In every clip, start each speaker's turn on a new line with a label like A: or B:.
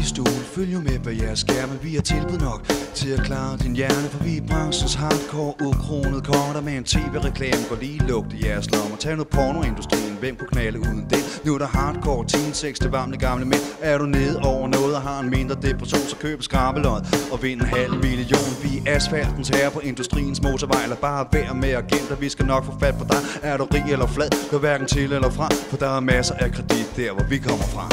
A: stol. Følg jo med, hvad jeres skærme. Vi har tilbud nok til at klare din hjerne. For vi er branchens hardcore, ukronet korter med en tv-reklame. Går lige lugte jeres lommer. Tag noget pornoindustrien. Hvem kunne knalde uden den? Nu er der hardcore, teen sex, det varme gamle mænd. Er du nede over noget og har en mindre depression, så køb skrabelod og vind en halv million. Vi er asfaltens herre på industriens motorvej. Eller bare vær med agenter, vi skal nok få fat på dig. Er du rig eller flad, går hverken til eller fra. For der er masser af kredit der, hvor vi kommer fra.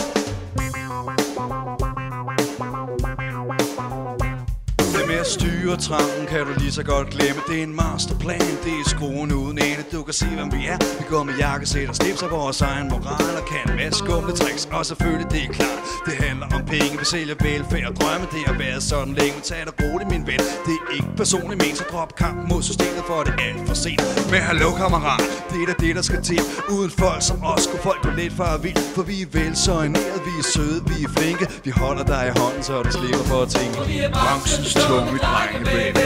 A: Det med at styre trangen kan du lige så godt glemme. Det er en masterplan, det er skruen uden ende. Du kan se hvem vi er. Vi går med jakkesæt og slips af vores egen moral. Og kan en masse skumle tricks. Og selvfølgelig det er klart, det handler om penge. Vi sælger velfærd og drømme. Det har været sådan længe. Tag dig roligt, min ven. Det er ikke personligt ment, så drop kampen mod systemet, for det er alt for sent. Men hallo kammerat, det er da det der skal til. Uden folk som os skulle folk gå lidt for vildt. For vi er velsøjneret, vi er søde, vi er flinke. Vi holder dig i hånden, så du slipper for at tænke. Branchens tunge drenge, baby.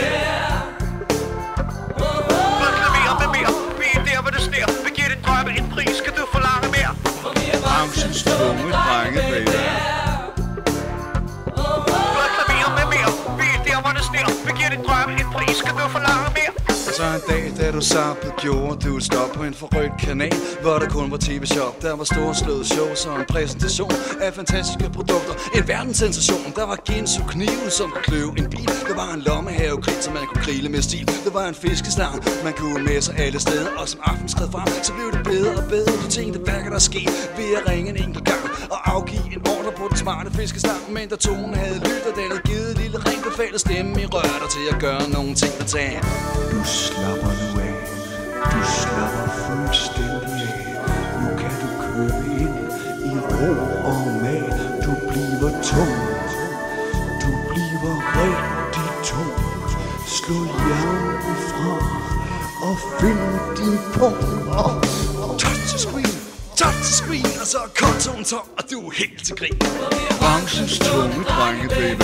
B: Reklamer med mere. Vi er der, hvor det sner. Vi giver din drømme en pris, skal du forlange mere.
A: Branchens tunge drenge, baby.
B: Reklamer med mere. Vi er der, hvor det sner. Vi giver din drømme en pris, skal du forlange mere.
A: Så en dag, da du sappede, gjorde du et stop på en forrødt kanal, hvor der kun var tv-shop. Der var storslået shows og en præsentation af fantastiske produkter. En verdenssensation. Der var Ginsu-kniven, som kunne kløve en bil. Der var en lommehavekrig, som man kunne grille med stil. Der var en fiskestang, man kunne med sig alle steder. Og som aften skred frem, så blev det bedre og bedre. Du tænkte, hvad kan der ske ved at ringe en enkelt gang og afgive en ordre på den smarte fiskestang. Men da tonen havde lyttet, den havde givet et lille ring befalet stemme i rør dig til at gøre nogle ting, der tager. Du slapper nu af, du slapper fuldstændig af. Nu kan du købe ind i ro og mag. Du bliver tung, du bliver rigtig tung. Slå hjernen fra og find din punkt. Touchscreen, og så er kontoen tom, og du er helt til grin. Branchens tunge drenge, baby.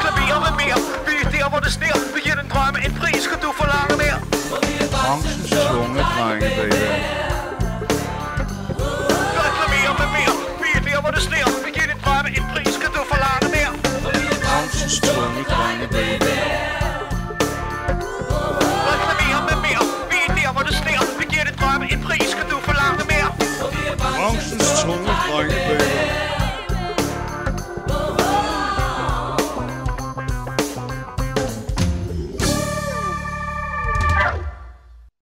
B: Reklamer med mere. Vi er der, hvor det sner. Vi giver din drømme en pris, skal du forlange mere.
A: Branchens tunge drenge, baby.